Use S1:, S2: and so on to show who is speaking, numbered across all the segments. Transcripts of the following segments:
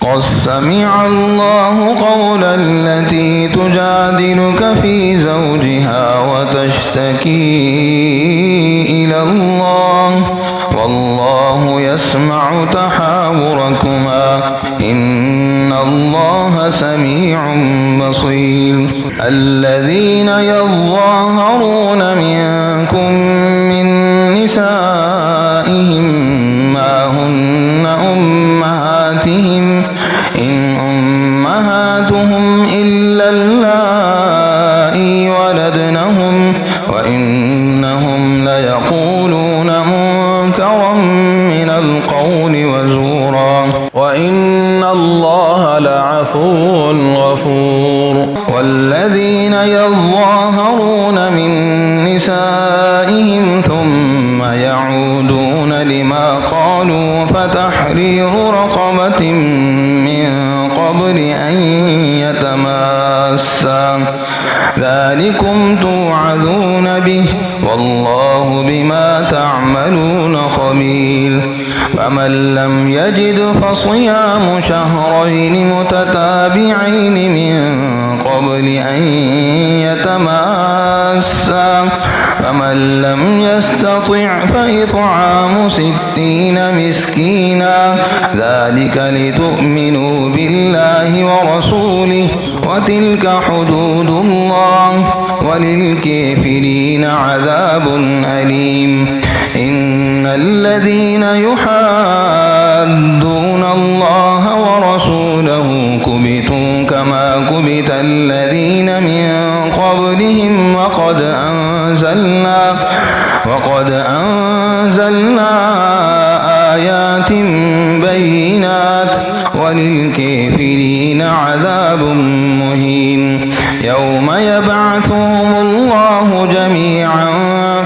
S1: قد سمع الله قول التي تجادلك في زوجها وتشتكي إلى الله والله يسمع تحاوركما إن الله سميع بصير. الذين يظاهرون منكم من نسائهم ما هن أمهاتهم إن أمهاتهم إلا اللائي ولدنهم وإنهم ليقولون منكرا من القول وزورا وإن الله لعفو غفور. والذين يظاهرون من نسائهم ثم يعودون لما قالوا فتحرير رقبة من قبل أن يتماسا ذلكم توعظون به والله بما تعملون خبير. فمن لم يجد فصيام شهرين متتابعين من قبل أن يتماسا فمن لم يستطع فإطعام 60 مسكينا ذلك لتؤمنوا بالله ورسوله وتلك حدود الله وللكافرين عذاب أليم. إن الذين يحادون الله ورسوله كبتوا كما كبت الذين من قبلهم وقد أنزلنا آيات بينات وللكافرين عذاب مهين. يوم يبعثهم الله جميعا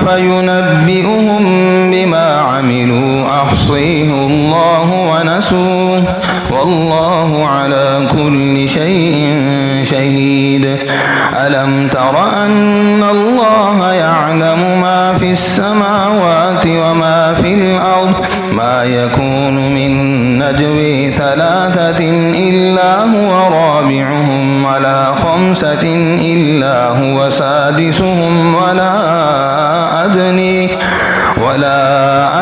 S1: فينبئهم بما عملوا أحصيه الله ونسوه والله على كل شيء شهيد. ألم تر أن الله يعلم ما في السماوات وما في الأرض ما يكون من نجوى 3 إلا هو رابعهم ولا 5 إلا هو سادسهم ولا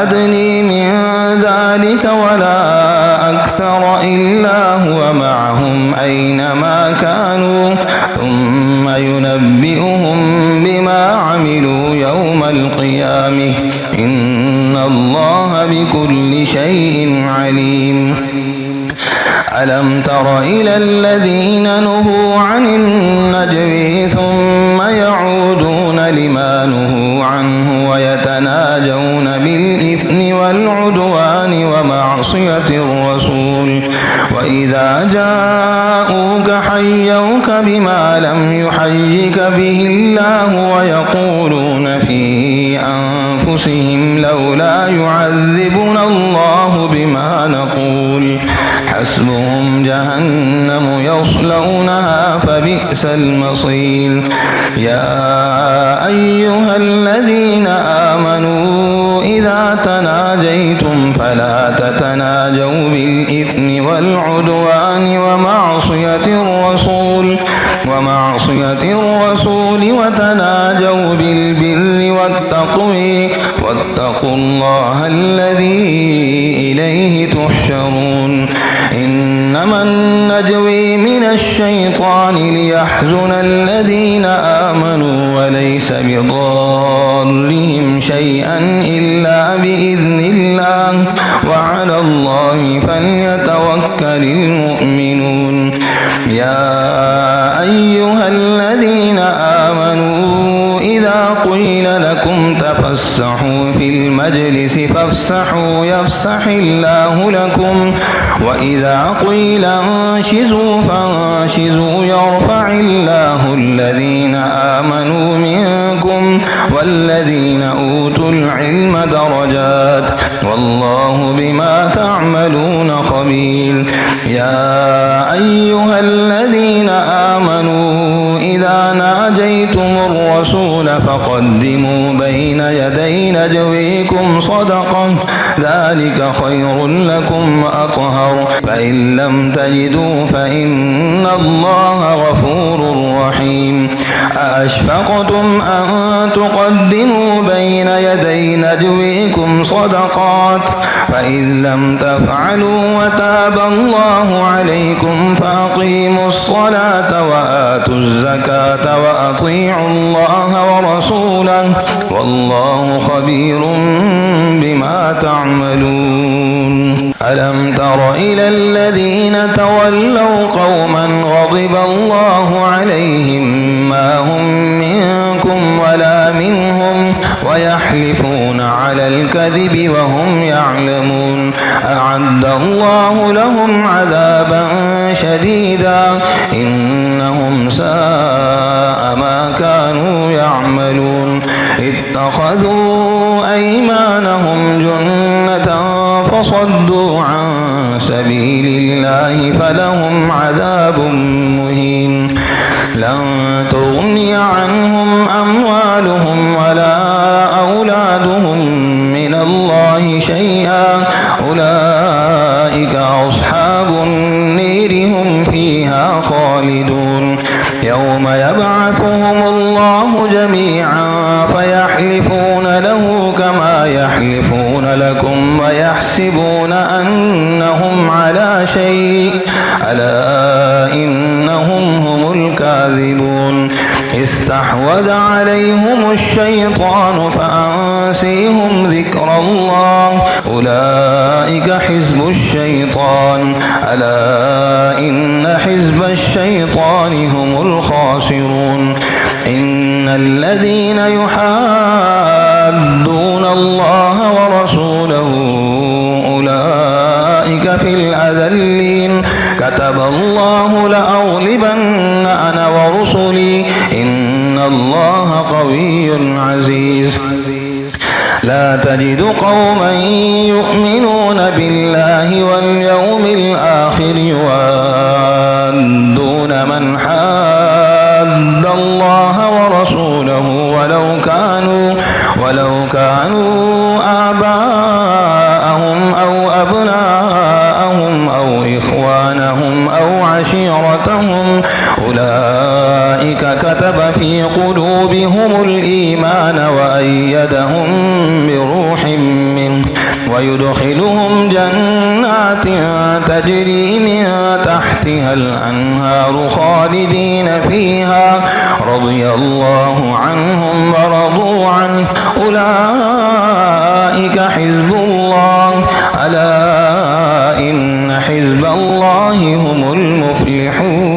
S1: أدني من ذلك ولا أكثر إلا هو معهم أينما كانوا ثم ينبئهم بما عملوا يوم القيامة إن الله بكل شيء عليم. ألم تر إلى الذين نهوا عن النجوى ثم يعودون لما نهوا عنه ويتناجون بالإثم والعدوان ومعصية الرسول وإذا جاءوك حيوك بما لم يحيك به الله ويقولون في أنفسهم لولا يعذبنا الله بما نقول حسبهم جهنم يصلونها فبئس المصير. يا أيها الذين آمنوا إذا تناجيتم فلا تتناجوا بالإثم والعدوان ومعصية الرسول وتناجوا بالبر والتقوى واتقوا الله الذي إليه تحشرون. إنما النجوى من الشيطان ليحزن الذين آمنوا وليس بضارهم شيئا إلا بإذن الله وعلى الله فليتوكل المؤمنون. يا أيها الذين آمنوا إذا قيل لكم تفسحوا في المجلس فافسحوا يفسح الله لكم وإذا قيل انشزوا فانشزوا يرفع الله الذين آمنوا منكم والذين أوتوا العلم درجات والله بما تعملون خبير. يا أيها الذين آمنوا إذا ناجيتم الرسول والرسول فقدموا بين يدي نجويكم صدقة ذلك خير لكم وأطهر فإن لم تجدوا فإن الله غفور رحيم أأشفقتم أن تقدموا بين يدي نجويكم صدقات فإن لم تفعلوا وتاب الله عليكم فأقيموا الصلاة وآتوا الزكاة وأطيعوا الله ورسوله والله خبير بما تعملون ألم تر إلى الذين تولوا قوما غضب الله عليهم ما هم منكم ولا منهم ويحلفون على الكذب وهم يعلمون أعد الله لهم عذابا شديدا إنهم ساء ما كانوا يعملون اتخذوا أيمانهم جنة فصدوا عن سبيل الله فلهم عذاب مهين لن تغني عنهم أموالهم ولا أولادهم من الله شيئا أولئك أصحاب النير هم فيها خالدون يوم يبعثهم الله جميعا فيحلفون له كما يحلفون لكم ويحسبون أنهم على شيء ألا إنهم هم الكاذبون استحوذ عليهم الشيطان فأنسيهم ذكر الله أولئك حزب الشيطان ألا إن حزب الشيطان هم الخاسرون إن الذين يحادون الله ورسوله أولئك في الأذلين كتب الله لأغلبن أنا ورسلي إن الله قوي عزيز لا تجد قوما يؤمنون بالله واليوم الآخر يوادون من حاد الله ورسوله ولو كانوا آباءهم أو أبناءهم أو إخوانهم أو عشيرتهم أولئك كتب في قلوبهم الإيمان وأيدهم بروح منه ويدخلهم جنات تجري من تحتها الأنهار خالدين فيها رضي الله عنهم ورضوا عنه أولئك حزب الله ألا إن حزب الله هم المفلحون